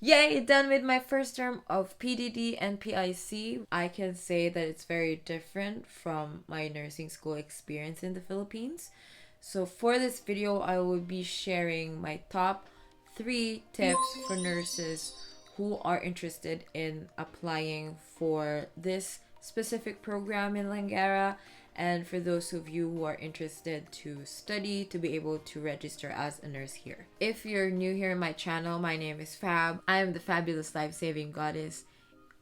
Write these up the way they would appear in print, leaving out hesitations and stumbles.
Yay, done with my first term of PDD and PIC. I can say that it's very different from my nursing school experience in the Philippines. So for this video, I will be sharing my top 3 tips for nurses who are interested in applying for this specific program in Langara, and for those of you who are interested to study to be able to register as a nurse here. If you're new here in my channel, my name is Fab. I am the Fabulous Life Saving Goddess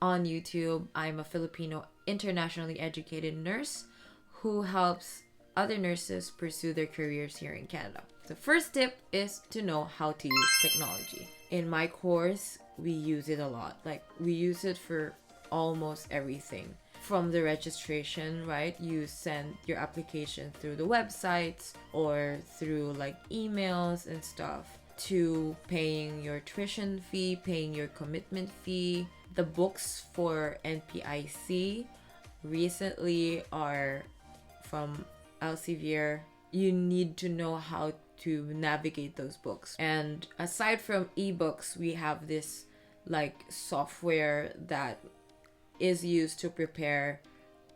on YouTube. I'm a Filipino internationally educated nurse who helps other nurses pursue their careers here in Canada. The first tip is to know how to use technology. In my course, we use it a lot. Like, we use it for almost everything. From the registration, right? You send your application through the websites or through like emails and stuff, to paying your tuition fee, paying your commitment fee. The books for NPIC recently are from Elsevier. You need to know how to navigate those books. And aside from ebooks, we have this like software that is used to prepare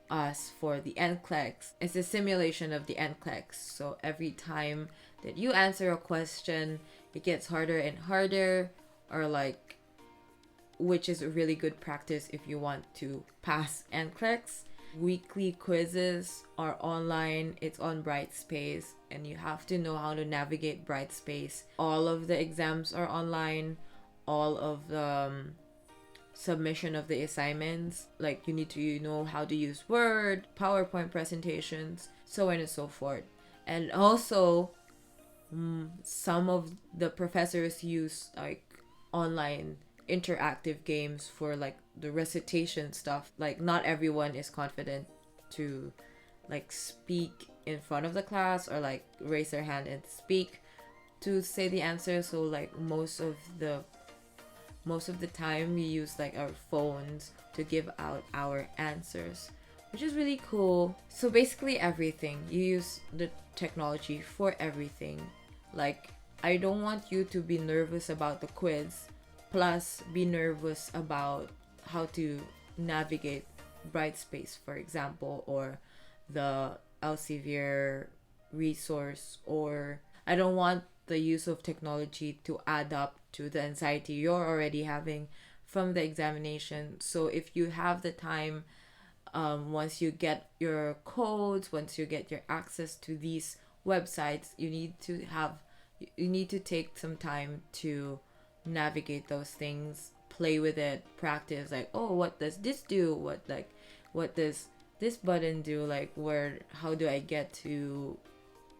us for the NCLEX. It's a simulation of the NCLEX. So every time that you answer a question, it gets harder and harder, or like, which is a really good practice if you want to pass NCLEX. Weekly quizzes are online. It's on Brightspace, and you have to know how to navigate Brightspace. All of the exams are online. All of the submission of the assignments, like, you need to know how to use Word, PowerPoint presentations, so on and so forth. And also, some of the professors use like online interactive games for like the recitation stuff. Like, not everyone is confident to like speak in front of the class or like raise their hand and speak to say the answer. So like most of the time we use like our phones to give out our answers, which is really cool. So basically everything, you use the technology for everything. Like, I don't want you to be nervous about the quiz plus be nervous about how to navigate Brightspace, for example, or the Elsevier resource. Or I don't want the use of technology to add up to the anxiety you're already having from the examination. So if you have the time, once you get your codes, once you get your access to these websites, you need to take some time to navigate those things, play with it, practice, like, oh, what does this do, what does this button do, like, how do I get to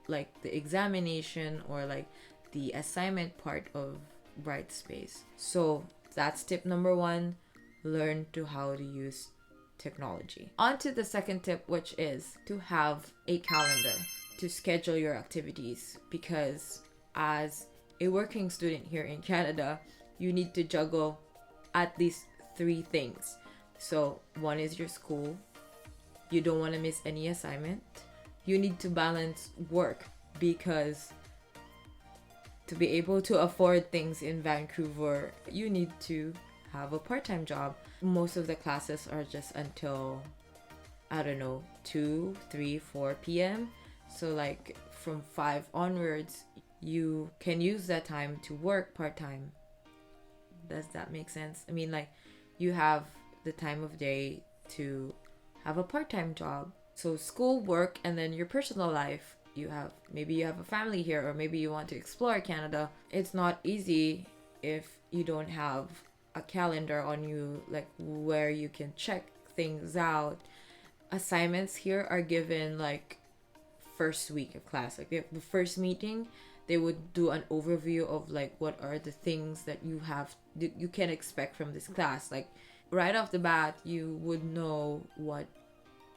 like the examination or like the assignment part of Brightspace. So that's tip number 1, learn to how to use technology. On to the second tip, which is to have a calendar to schedule your activities, because as a working student here in Canada, you need to juggle at least 3 things. So one is your school. You don't want to miss any assignment. You need to balance work, because to be able to afford things in Vancouver, you need to have a part-time job. Most of the classes are just until, I don't know, 2, 3, 4 p.m. So like from 5 onwards, you can use that time to work part-time. Does that make sense? I mean, like, you have the time of day to have a part-time job. So school, work, and then your personal life. Maybe you have a family here, or maybe you want to explore Canada. It's not easy if you don't have a calendar on you, like where you can check things out. Assignments here are given like first week of class. Like, the first meeting, they would do an overview of like what are the things that you can expect from this class. Like, right off the bat, you would know what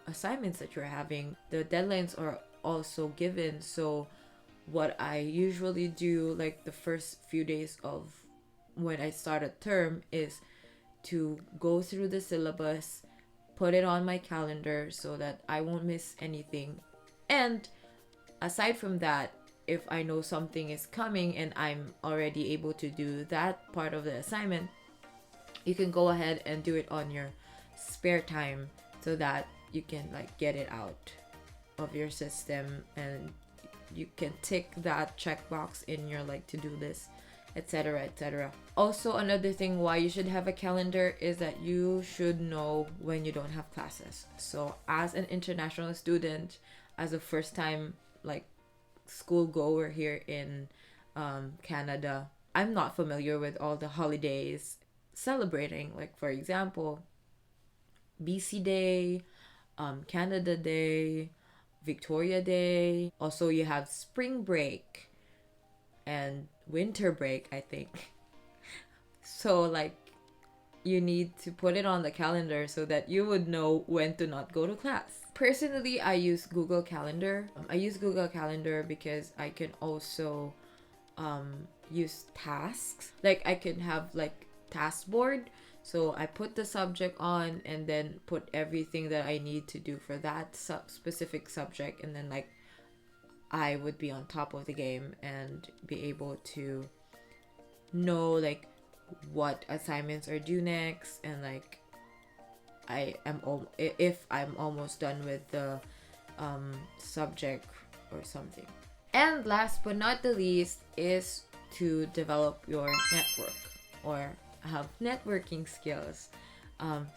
assignments that you're having. The deadlines are also given. So what I usually do, like the first few days of when I start a term, is to go through the syllabus, put it on my calendar so that I won't miss anything. And aside from that, if I know something is coming and I'm already able to do that part of the assignment, you can go ahead and do it on your spare time so that you can like get it out of your system and you can tick that checkbox in your like to-do list, etc., etc. Also, another thing why you should have a calendar is that you should know when you don't have classes. So as an international student, as a first time like school goer here in Canada, I'm not familiar with all the holidays celebrating. Like for example, BC Day, Canada Day, Victoria Day. Also, you have spring break and winter break, I think. So, like, you need to put it on the calendar so that you would know when to not go to class. Personally, I use Google Calendar. I use Google Calendar because I can also use tasks. Like, I can have like task board. So I put the subject on and then put everything that I need to do for that specific subject, and then like I would be on top of the game and be able to know like what assignments are due next, and like if I'm almost done with the subject or something. And last but not the least is to develop your network or have networking skills,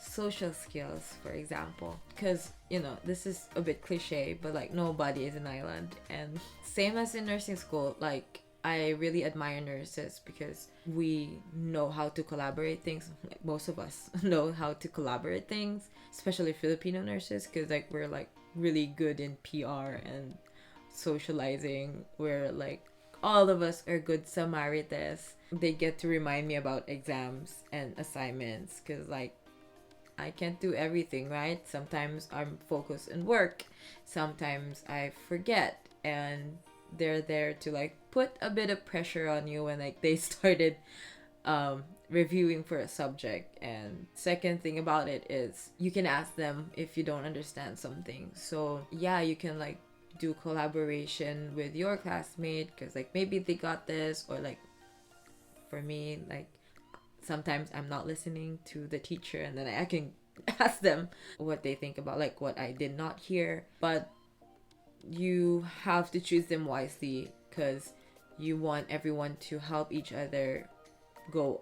social skills, for example. Because, you know, this is a bit cliche, but like nobody is an island. And same as in nursing school, like I really admire nurses because we know how to collaborate things. Like most of us know how to collaborate things, especially Filipino nurses, because like we're like really good in PR and socializing. We're like all of us are good Samaritans. They get to remind me about exams and assignments because like I can't do everything, right? Sometimes I'm focused on work, sometimes I forget, and they're there to like put a bit of pressure on you when like they started reviewing for a subject. And second thing about it is you can ask them if you don't understand something. So yeah, you can like do collaboration with your classmate because like maybe they got this, or like for me, like sometimes I'm not listening to the teacher and then I can ask them what they think about like what I did not hear. But you have to choose them wisely because you want everyone to help each other go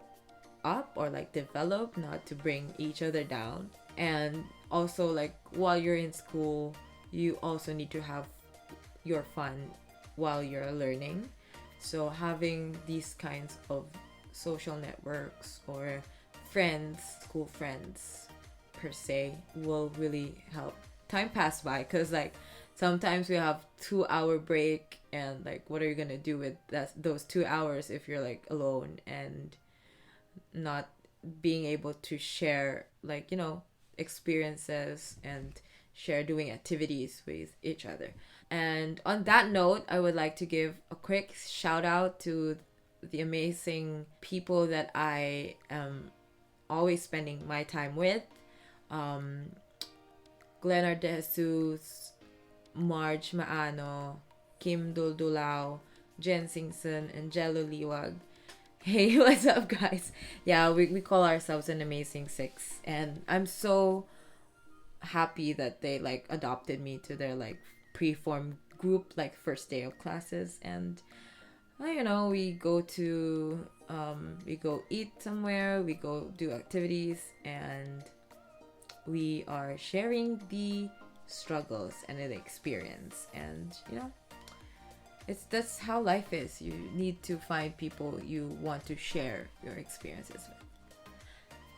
up or like develop, not to bring each other down. And also like while you're in school, you also need to have your fun while you're learning. So having these kinds of social networks or friends, school friends per se, will really help time pass by. Because like sometimes we have 2 hour break, and like what are you gonna do with those 2 hours if you're like alone and not being able to share like, you know, experiences and share doing activities with each other. And on that note, I would like to give a quick shout out to the amazing people that I am always spending my time with. Glenard De Jesus, Marge Maano, Kim Duldulao, Jen Singson, and Jello Liwag. Hey, what's up, guys? Yeah, we call ourselves an amazing six, and I'm so happy that they like adopted me to their like pre-formed group like first day of classes. And you know, we go eat somewhere, we go do activities, and we are sharing the struggles and the experience. And you know, that's how life is. You need to find people you want to share your experiences with.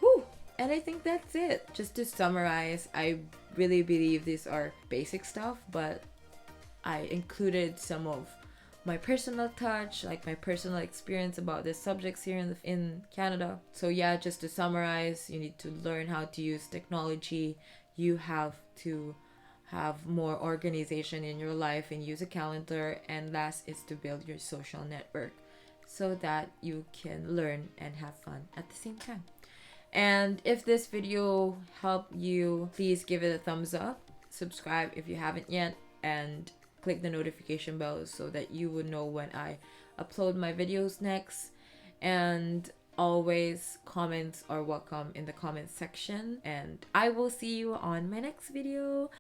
Whew. And I think that's it. Just to summarize, I really believe these are basic stuff, but I included some of my personal touch, like my personal experience about the subjects here in Canada. So yeah, just to summarize, you need to learn how to use technology. You have to have more organization in your life and use a calendar. And last is to build your social network so that you can learn and have fun at the same time. And if this video helped you, please give it a thumbs up, subscribe if you haven't yet, and click the notification bell so that you would know when I upload my videos next. And always, comments are welcome in the comment section, and I will see you on my next video.